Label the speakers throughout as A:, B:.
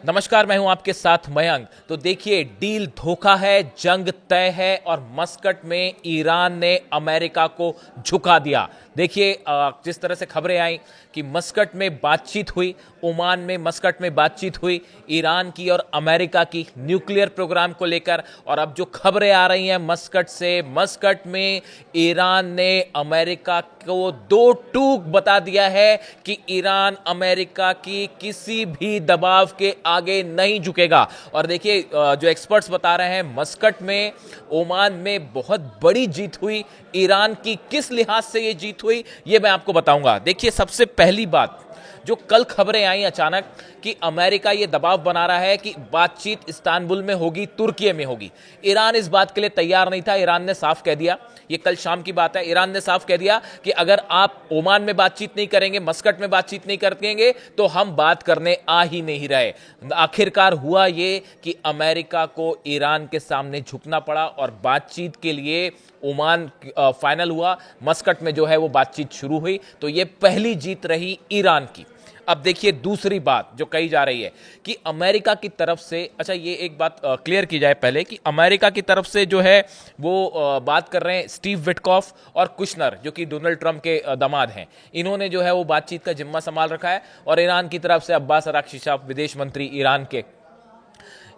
A: नमस्कार, मैं हूं आपके साथ मयंक। तो देखिए, डील धोखा है, जंग तय है और मस्कट में ईरान ने अमेरिका को झुका दिया। देखिए, जिस तरह से खबरें आई कि मस्कट में बातचीत हुई, ओमान में मस्कट में बातचीत हुई ईरान की और अमेरिका की न्यूक्लियर प्रोग्राम को लेकर। और अब जो खबरें आ रही हैं मस्कट से, मस्कट में ईरान ने अमेरिका को दो टूक बता दिया है कि ईरान अमेरिका की किसी भी दबाव के आगे नहीं झुकेगा। और देखिए, जो एक्सपर्ट्स बता रहे हैं मस्कट में ओमान में बहुत बड़ी जीत हुई। ईरान की किस लिहाज से ये जीत हुई ये मैं आपको बताऊंगा। देखिए, सबसे पहली बात, जो कल खबरें आई अचानक कि अमेरिका ये दबाव बना रहा है कि बातचीत इस्तांबुल में होगी, तुर्की में होगी। ईरान इस बात के लिए तैयार नहीं था। ईरान ने साफ कह दिया, ये कल शाम की बात है, ईरान ने साफ कह दिया कि अगर आप ओमान में बातचीत नहीं करेंगे, मस्कट में बातचीत नहीं करेंगे तो हम बात करने आ ही नहीं रहे। आखिरकार हुआ ये कि अमेरिका को ईरान के सामने झुकना पड़ा और बातचीत के लिए ओमान फाइनल हुआ, मस्कट में जो है वो बातचीत शुरू हुई। तो ये पहली जीत रही ईरान की। अब देखिए, दूसरी बात जो कही जा रही है कि अमेरिका की तरफ से, अच्छा ये एक बात क्लियर की जाए पहले कि अमेरिका की तरफ से जो है वो बात कर रहे हैं स्टीव विटकॉफ और कुशनर, जो कि डोनाल्ड ट्रंप के दामाद हैं। इन्होंने जो है वो बातचीत का जिम्मा संभाल रखा है। और ईरान की तरफ से अब्बास अराक्ची साहब, विदेश मंत्री ईरान के,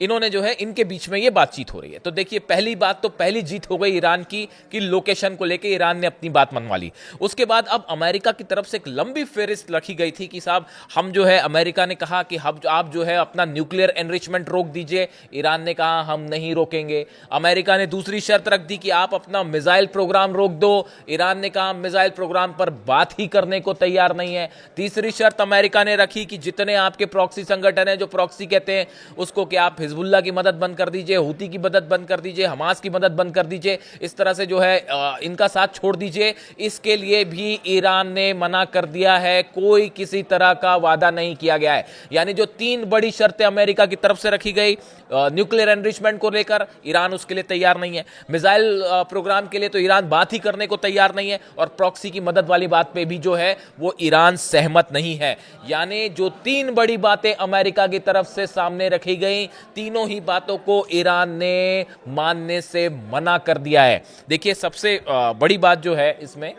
A: इन्होंने जो है, इनके बीच में ये बातचीत हो रही है। तो देखिए, पहली बात तो पहली जीत हो गई ईरान की कि लोकेशन को लेके ईरान ने अपनी बात मनवा ली। उसके बाद अब अमेरिका की तरफ से एक लंबी फेहरिस्त रखी गई थी कि साहब हम जो है, अमेरिका ने कहा कि आप जो है अपना न्यूक्लियर एनरिचमेंट रोक दीजिए। ईरान ने कहा हम नहीं रोकेंगे। अमेरिका ने दूसरी शर्त रख दी कि आप अपना मिसाइल प्रोग्राम रोक दो। ईरान ने कहा मिसाइल प्रोग्राम पर बात ही करने को तैयार नहीं है। तीसरी शर्त अमेरिका ने रखी कि जितने आपके प्रॉक्सी संगठन है, जो प्रॉक्सी कहते हैं उसको, कि आप हिजबुल्ला की मदद बंद कर दीजिए, हूती की मदद बंद कर दीजिए, हमास की मदद बंद कर दीजिए, इस तरह से जो है इनका साथ छोड़ दीजिए। इसके लिए भी ईरान ने मना कर दिया है, कोई किसी तरह का वादा नहीं किया गया है। यानी जो तीन बड़ी शर्तें अमेरिका की तरफ से रखी गई, न्यूक्लियर एनरिचमेंट को लेकर ईरान उसके लिए तैयार नहीं है, मिसाइल प्रोग्राम के लिए तो ईरान बात ही करने को तैयार नहीं है, और प्रॉक्सी की मदद वाली बात पे भी जो है वो ईरान सहमत नहीं है। यानी जो तीन बड़ी बातें अमेरिका की तरफ से सामने रखी गई, तीनों ही बातों को ईरान ने मानने से मना कर दिया है। देखिए, सबसे बड़ी बात जो है इसमें,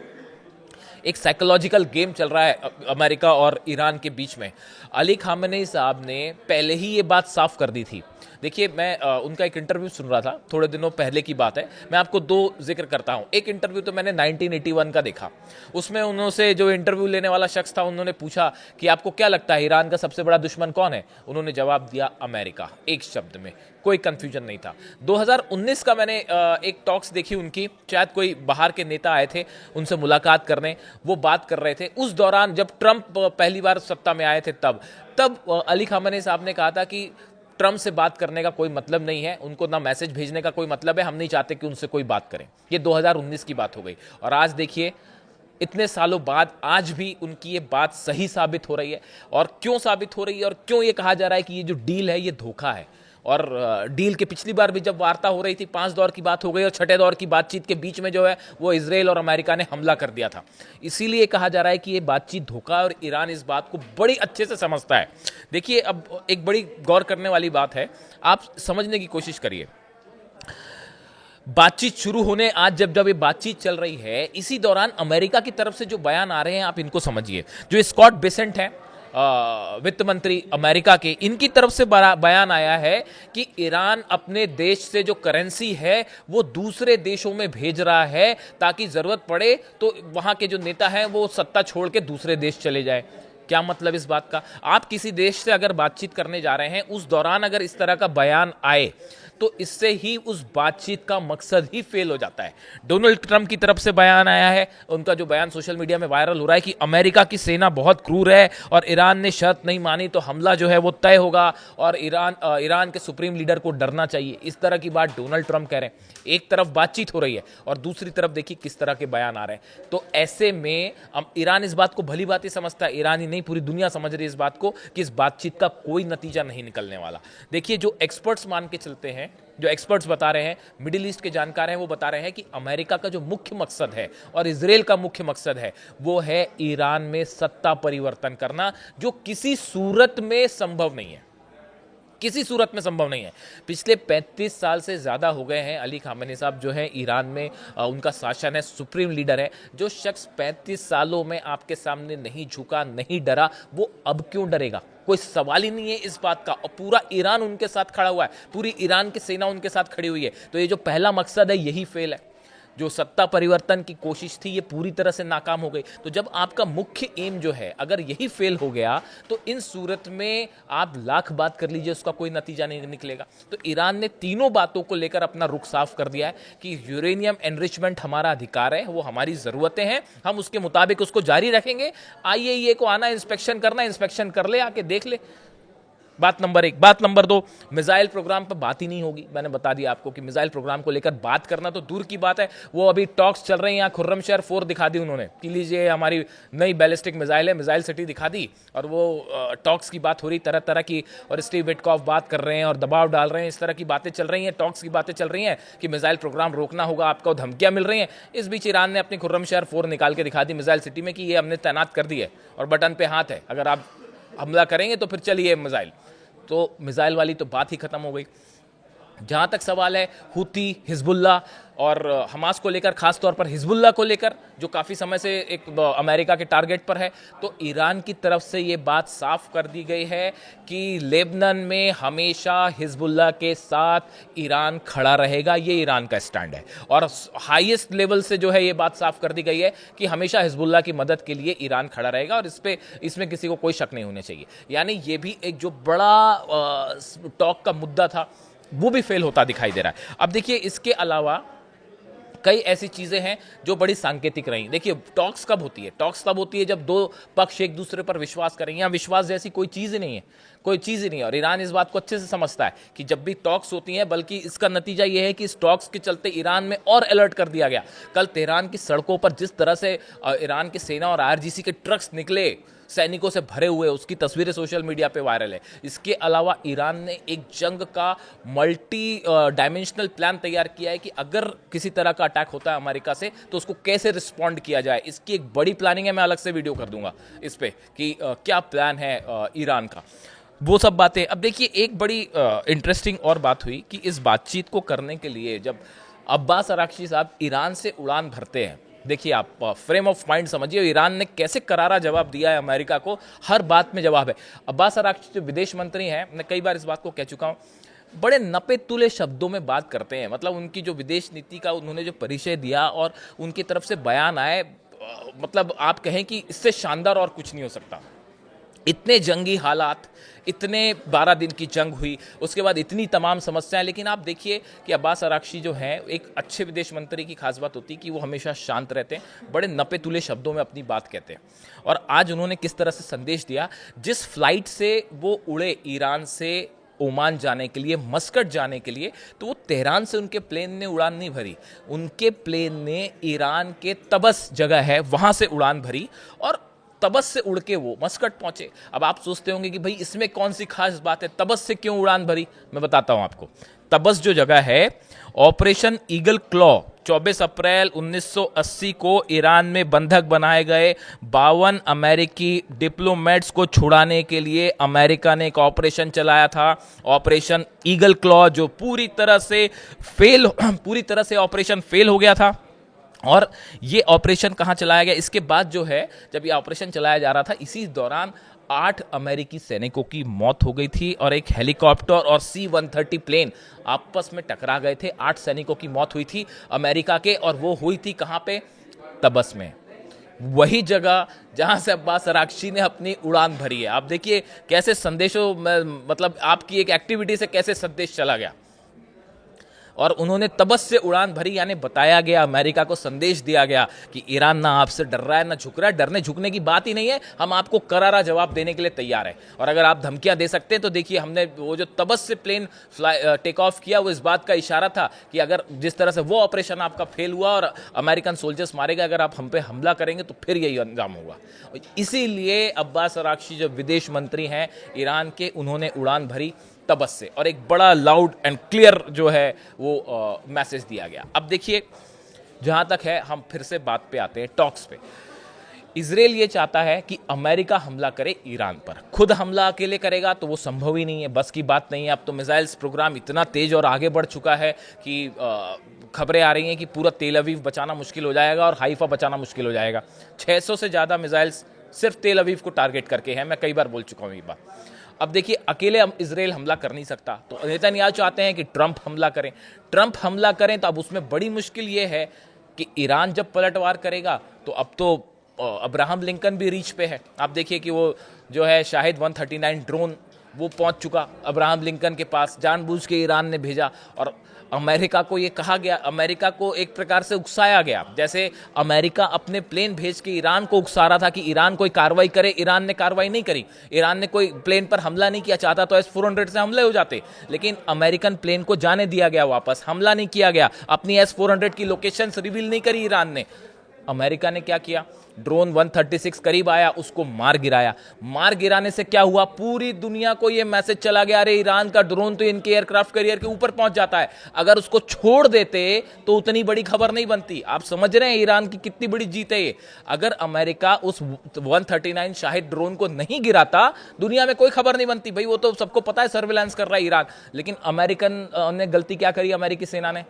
A: एक साइकोलॉजिकल गेम चल रहा है अमेरिका और ईरान के बीच में। अली खामेनी साहब ने पहले ही ये बात साफ कर दी थी। देखिए, मैं उनका एक इंटरव्यू सुन रहा था, थोड़े दिनों पहले की बात है। मैं आपको दो जिक्र करता हूं। एक इंटरव्यू तो मैंने 1981 का देखा। उसमें उन्होंने, जो इंटरव्यू लेने वाला शख्स था, उन्होंने पूछा कि आपको क्या लगता है ईरान का सबसे बड़ा दुश्मन कौन है? उन्होंने जवाब दिया अमेरिका, एक शब्द में, कोई कंफ्यूजन नहीं था। 2019 का मैंने एक टॉक्स देखी उनकी, शायद कोई बाहर के नेता आए थे उनसे मुलाकात करने, वो बात कर रहे थे। उस दौरान जब ट्रंप पहली बार सत्ता में आए थे, तब अली खामेनी साहब ने कहा था कि ट्रंप से बात करने का कोई मतलब नहीं है, उनको ना मैसेज भेजने का कोई मतलब है, हम नहीं चाहते कि उनसे कोई बात करें। ये 2019 की बात हो गई। और आज देखिए, इतने सालों बाद आज भी उनकी ये बात सही साबित हो रही है। और क्यों साबित हो रही है और क्यों ये कहा जा रहा है कि ये जो डील है ये धोखा है? और डील के पिछली बार भी जब वार्ता हो रही थी, 5 दौर की बात हो गई और छठे दौर की बातचीत के बीच में जो है वो इजराइल और अमेरिका ने हमला कर दिया था। इसीलिए कहा जा रहा है कि ये बातचीत धोखा है और ईरान इस बात को बड़ी अच्छे से समझता है। देखिए, अब एक बड़ी गौर करने वाली बात है, आप समझने की कोशिश करिए। बातचीत शुरू होने आज जब ये बातचीत चल रही है, इसी दौरान अमेरिका की तरफ से जो बयान आ रहे हैं, आप इनको समझिए। जो स्कॉट बेसेंट है, वित्त मंत्री अमेरिका के, इनकी तरफ से बयान आया है कि ईरान अपने देश से जो करेंसी है वो दूसरे देशों में भेज रहा है, ताकि जरूरत पड़े तो वहां के जो नेता हैं वो सत्ता छोड़ के दूसरे देश चले जाए। क्या मतलब इस बात का? आप किसी देश से अगर बातचीत करने जा रहे हैं, उस दौरान अगर इस तरह का बयान आए तो इससे ही उस बातचीत का मकसद ही फेल हो जाता है। डोनाल्ड ट्रंप की तरफ से बयान आया है, उनका जो बयान सोशल मीडिया में वायरल हो रहा है कि अमेरिका की सेना बहुत क्रूर है और ईरान ने शर्त नहीं मानी तो हमला जो है वो तय होगा और ईरान के सुप्रीम लीडर को डरना चाहिए। इस तरह की बात डोनाल्ड ट्रंप कह रहे हैं। एक तरफ बातचीत हो रही है और दूसरी तरफ देखिए किस तरह के बयान आ रहे हैं। तो ऐसे में ईरान इस बात को भली बात ही समझता है, ईरान ही नहीं पूरी दुनिया समझ रही है इस बात को कि इस बातचीत का कोई नतीजा नहीं निकलने वाला। देखिए, जो एक्सपर्ट्स मान के चलते हैं, जो एक्सपर्ट्स बता रहे हैं, मिडिल ईस्ट के जानकार हैं, वो बता रहे हैं कि अमेरिका का जो मुख्य मकसद है और इजराइल का मुख्य मकसद है वो है ईरान में सत्ता परिवर्तन करना, जो किसी सूरत में संभव नहीं है। किसी सूरत में संभव नहीं है। पिछले 35 साल से ज़्यादा हो गए हैं अली खामेनी साहब जो है ईरान में, उनका शासन है, सुप्रीम लीडर है। जो शख्स 35 सालों में आपके सामने नहीं झुका, नहीं डरा, वो अब क्यों डरेगा? कोई सवाल ही नहीं है इस बात का। और पूरा ईरान उनके साथ खड़ा हुआ है, पूरी ईरान की सेना उनके साथ खड़ी हुई है। तो ये जो पहला मकसद है यही फेल है। जो सत्ता परिवर्तन की कोशिश थी ये पूरी तरह से नाकाम हो गई। तो जब आपका मुख्य एम जो है अगर यही फेल हो गया तो इन सूरत में आप लाख बात कर लीजिए, उसका कोई नतीजा नहीं निकलेगा। तो ईरान ने तीनों बातों को लेकर अपना रुख साफ कर दिया है कि यूरेनियम एनरिचमेंट हमारा अधिकार है, वो हमारी ज़रूरतें हैं, हम उसके मुताबिक उसको जारी रखेंगे। आईएईए को आना, इंस्पेक्शन करना, इंस्पेक्शन कर ले, आके देख ले। बात नंबर 1। बात नंबर 2, मिसाइल प्रोग्राम पर बात ही नहीं होगी। मैंने बता दिया आपको कि मिसाइल प्रोग्राम को लेकर बात करना तो दूर की बात है। वो अभी टॉक्स चल रहे हैं, यहाँ खुर्रमशहर 4 दिखा दी उन्होंने कि लीजिए हमारी नई बैलिस्टिक मिसाइल है, मिसाइल सिटी दिखा दी। और वो टॉक्स की बात हो रही तरह तरह की, और स्टीव विटकॉफ बात कर रहे हैं और दबाव डाल रहे हैं, इस तरह की बातें चल रही हैं, टॉक्स की बातें चल रही हैं कि मिसाइल प्रोग्राम रोकना होगा, आपको धमकियां मिल रही हैं। इस बीच ईरान ने अपनी खुर्रमशहर 4 निकाल के दिखा दी मिसाइल सिटी में कि ये हमने तैनात कर दी है और बटन पे हाथ है, अगर आप हमला करेंगे तो फिर चलिए मिसाइल। तो मिसाइल वाली तो बात ही खत्म हो गई। जहाँ तक सवाल है हुती, हिजबुल्ला और हमास को लेकर, खास तौर पर हिजबुल्ला को लेकर जो काफ़ी समय से एक अमेरिका के टारगेट पर है, तो ईरान की तरफ से ये बात साफ कर दी गई है कि लेबनान में हमेशा हिजबुल्ला के साथ ईरान खड़ा रहेगा। ये ईरान का स्टैंड है और हाईएस्ट लेवल से जो है ये बात साफ कर दी गई है कि हमेशा हिजबुल्ला की मदद के लिए ईरान खड़ा रहेगा और इसमें किसी को कोई शक नहीं होना चाहिए। यानी ये भी एक जो बड़ा टॉक का मुद्दा था वो भी फेल होता दिखाई दे रहा है। अब देखिए इसके अलावा कई ऐसी चीज़ें हैं जो बड़ी सांकेतिक रही। देखिए टॉक्स कब होती है? टॉक्स तब होती है जब दो पक्ष एक दूसरे पर विश्वास करें। यहाँ विश्वास जैसी कोई चीज़ ही नहीं है, कोई चीज़ ही नहीं है। और ईरान इस बात को अच्छे से समझता है कि जब भी टॉक्स होती हैं, बल्कि इसका नतीजा ये है कि इस टॉक्स के चलते ईरान में और अलर्ट कर दिया गया। कल तेहरान की सड़कों पर जिस तरह से ईरान की सेना और आईआरजीसी के ट्रक्स निकले सैनिकों से भरे हुए, उसकी तस्वीरें सोशल मीडिया पे वायरल है। इसके अलावा ईरान ने एक जंग का मल्टी डायमेंशनल प्लान तैयार किया है कि अगर किसी तरह का अटैक होता है अमेरिका से तो उसको कैसे रिस्पॉन्ड किया जाए। इसकी एक बड़ी प्लानिंग है, मैं अलग से वीडियो कर दूंगा इस पे कि क्या प्लान है ईरान का, वो सब बातें। अब देखिए एक बड़ी इंटरेस्टिंग और बात हुई कि इस बातचीत को करने के लिए जब अब्बास अराक्ची साहब ईरान से उड़ान भरते हैं, देखिए आप फ्रेम ऑफ माइंड समझिए, ईरान ने कैसे करारा जवाब दिया है अमेरिका को, हर बात में जवाब है। अब्बास अराक्ची जो विदेश मंत्री हैं, मैं कई बार इस बात को कह चुका हूँ, बड़े नपे तुले शब्दों में बात करते हैं। मतलब उनकी जो विदेश नीति का उन्होंने जो परिचय दिया और उनकी तरफ से बयान आए, मतलब आप कहें कि इससे शानदार और कुछ नहीं हो सकता। इतने जंगी हालात, इतने 12 दिन की जंग हुई, उसके बाद इतनी तमाम समस्याएं, लेकिन आप देखिए कि अब्बास अराक्ची जो हैं, एक अच्छे विदेश मंत्री की खास बात होती है कि वो हमेशा शांत रहते हैं, बड़े नपे तुले शब्दों में अपनी बात कहते हैं। और आज उन्होंने किस तरह से संदेश दिया, जिस फ्लाइट से वो उड़े ईरान से ओमान जाने के लिए, मस्कट जाने के लिए, तो वो तेहरान से उनके प्लेन ने उड़ान नहीं भरी, उनके प्लेन ने ईरान के तबस जगह है वहाँ से उड़ान भरी और तबस से उड़ के वो मस्कट पहुंचे। अब आप सोचते होंगे कि भाई इसमें कौन सी खास बात है, तबस से क्यों उड़ान भरी? मैं बताता हूं आपको। तबस जो जगह है, ऑपरेशन ईगल क्लॉ 24 अप्रैल 1980 को ईरान में बंधक बनाए गए 52 अमेरिकी डिप्लोमेट्स को छुड़ाने के लिए अमेरिका ने एक ऑपरेशन चलाया था, ऑपरेशन ईगल क्लॉ, जो पूरी तरह से ऑपरेशन फेल हो गया था। और ये ऑपरेशन कहाँ चलाया गया? इसके बाद जो है, जब ये ऑपरेशन चलाया जा रहा था, इसी दौरान 8 अमेरिकी सैनिकों की मौत हो गई थी और एक हेलीकॉप्टर और C-130 प्लेन आपस में टकरा गए थे। 8 सैनिकों की मौत हुई थी अमेरिका के, और वो हुई थी कहाँ पे? तबस में, वही जगह जहां से अब्बास अराक्ची ने अपनी उड़ान भरी है। आप देखिए कैसे संदेशों में, मतलब आपकी एक एक्टिविटी से कैसे संदेश चला गया। और उन्होंने तबस से उड़ान भरी, यानी बताया गया, अमेरिका को संदेश दिया गया कि ईरान ना आपसे डर रहा है ना झुक रहा है, डरने झुकने की बात ही नहीं है, हम आपको करारा जवाब देने के लिए तैयार है। और अगर आप धमकियां दे सकते हैं तो देखिए, हमने वो जो तबस से प्लेन टेक ऑफ किया, वो इस बात का इशारा था कि अगर जिस तरह से वो ऑपरेशन आपका फेल हुआ और अमेरिकन सोल्जर्स मारे गए, अगर आप हम पे हमला करेंगे तो फिर यही अंजाम होगा। इसीलिए अब्बास अराक्ची जो विदेश मंत्री हैं ईरान के, उन्होंने उड़ान भरी तबस से, और एक बड़ा लाउड एंड क्लियर जो है वो मैसेज दिया गया। अब देखिए जहां तक है, हम फिर से बात पे आते हैं, टॉक्स पे। इजराइल ये चाहता है कि अमेरिका हमला करे ईरान पर। खुद हमला अकेले करेगा तो वो संभव ही नहीं है, बस की बात नहीं है। अब तो मिसाइल्स प्रोग्राम इतना तेज और आगे बढ़ चुका है कि खबरें आ रही हैं कि पूरा तेल अवीव बचाना मुश्किल हो जाएगा और हाइफा बचाना मुश्किल हो जाएगा। 600 से ज़्यादा मिसाइल्स सिर्फ तेल अवीव को टारगेट करके हैं। मैं कई बार बोल चुका हूँ ये बात। अब देखिए, अकेले इजराइल हमला कर नहीं सकता, तो नेतन्याहू चाहते हैं कि ट्रंप हमला करें। ट्रंप हमला करें तो अब उसमें बड़ी मुश्किल ये है कि ईरान जब पलटवार करेगा तो अब तो अब्राहम लिंकन भी रीच पे है। आप देखिए कि वो जो है शाहिद 139 ड्रोन वो पहुंच चुका अब्राहम लिंकन के पास, जानबूझ के ईरान ने भेजा। और अमेरिका को ये कहा गया, अमेरिका को एक प्रकार से उकसाया गया, जैसे अमेरिका अपने प्लेन भेज के ईरान को उकसा रहा था कि ईरान कोई कार्रवाई करे। ईरान ने कार्रवाई नहीं करी, ईरान ने कोई प्लेन पर हमला नहीं किया। चाहता तो S-400 से हमले हो जाते, लेकिन अमेरिकन प्लेन को जाने दिया गया वापस, हमला नहीं किया गया। अपनी S-400 की लोकेशन रिवील नहीं करी ईरान ने। अमेरिका ने क्या किया, ड्रोन 136 करीब आया, उसको मार गिराया। मार गिराने से क्या हुआ, पूरी दुनिया को यह मैसेज चला गया, अरे ईरान का ड्रोन तो इनके एयरक्राफ्ट कैरियर के ऊपर पहुंच जाता है। अगर उसको छोड़ देते तो उतनी बड़ी खबर नहीं बनती। आप समझ रहे हैं ईरान की कितनी बड़ी जीत है ये। अगर अमेरिका उस 139 शाहिद ड्रोन को नहीं गिराता, दुनिया में कोई खबर नहीं बनती। भाई वो तो सबको पता है सर्विलांस कर रहा है ईरान। लेकिन अमेरिकन ने गलती क्या करी, अमेरिकी सेना ने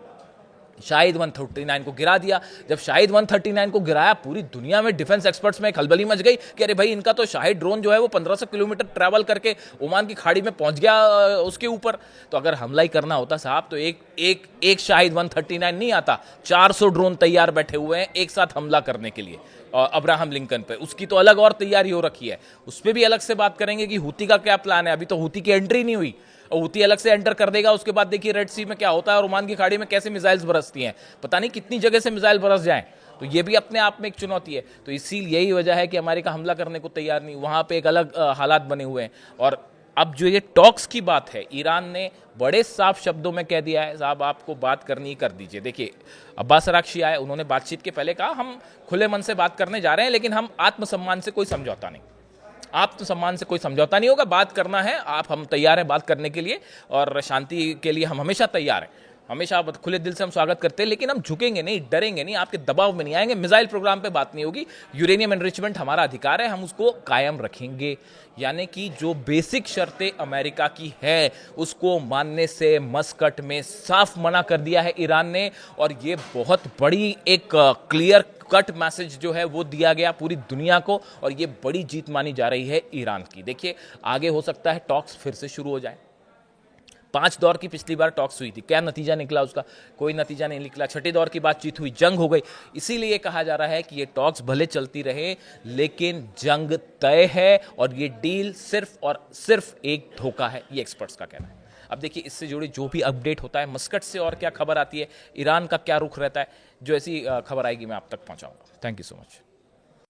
A: शाहिद 139 को गिरा दिया। जब शाहिद 139 को गिराया, पूरी दुनिया में डिफेंस एक्सपर्ट्स में खलबली मच गई कि अरे भाई इनका तो शाहिद ड्रोन जो है वो 1500 किलोमीटर ट्रैवल करके ओमान की खाड़ी में पहुंच गया उसके ऊपर। तो अगर हमला ही करना होता साहब तो एक शाहिद 139 नहीं आता, 400 ड्रोन तैयार बैठे हुए हैं एक साथ हमला करने के लिए अब्राहम लिंकन पे। उसकी तो अलग और तैयारी हो रखी है, उस पर भी अलग से बात करेंगे कि हूती का क्या प्लान है। अभी तो हूती की एंट्री नहीं हुई, हूती अलग से एंटर कर देगा। उसके बाद देखिए रेड सी में क्या होता है और ओमान की खाड़ी में कैसे मिसाइल्स बरसती हैं, पता नहीं कितनी जगह से मिसाइल बरस जाएं। तो ये भी अपने आप में एक चुनौती है। तो इसीलिए यही वजह है कि अमेरिका हमला करने को तैयार नहीं, वहां पे एक अलग हालात बने हुए हैं। और अब जो ये टॉक्स की बात है, ईरान ने बड़े साफ शब्दों में कह दिया है, साहब आपको बात करनी कर दीजिए। देखिए अब्बास अराक्ची आए, उन्होंने बातचीत के पहले कहा हम खुले मन से बात करने जा रहे हैं, लेकिन हम आत्मसम्मान से कोई समझौता नहीं, आत्मसम्मान से कोई समझौता नहीं होगा। बात करना है, हम तैयार हैं बात करने के लिए, और शांति के लिए हम हमेशा तैयार हैं, हमेशा खुले दिल से हम स्वागत करते हैं। लेकिन हम झुकेंगे नहीं, डरेंगे नहीं, आपके दबाव में नहीं आएंगे। मिसाइल प्रोग्राम पे बात नहीं होगी, यूरेनियम एनरिचमेंट हमारा अधिकार है, हम उसको कायम रखेंगे। यानी कि जो बेसिक शर्तें अमेरिका की है उसको मानने से मस्कट में साफ मना कर दिया है ईरान ने। और ये बहुत बड़ी एक क्लियर कट मैसेज जो है वो दिया गया पूरी दुनिया को, और ये बड़ी जीत मानी जा रही है ईरान की। देखिए आगे हो सकता है टॉक्स फिर से शुरू हो जाए। 5 दौर की पिछली बार टॉक्स हुई थी, क्या नतीजा निकला उसका, कोई नतीजा नहीं निकला। 6ठे दौर की बातचीत हुई, जंग हो गई। इसीलिए कहा जा रहा है कि ये टॉक्स भले चलती रहे लेकिन जंग तय है, और ये डील सिर्फ और सिर्फ एक धोखा है, ये एक्सपर्ट्स का कहना है। अब देखिए इससे जुड़ी जो भी अपडेट होता है, मस्कट से और क्या खबर आती है, ईरान का क्या रुख रहता है, जो ऐसी खबर आएगी मैं आप तक पहुंचाऊंगा। Thank you so much.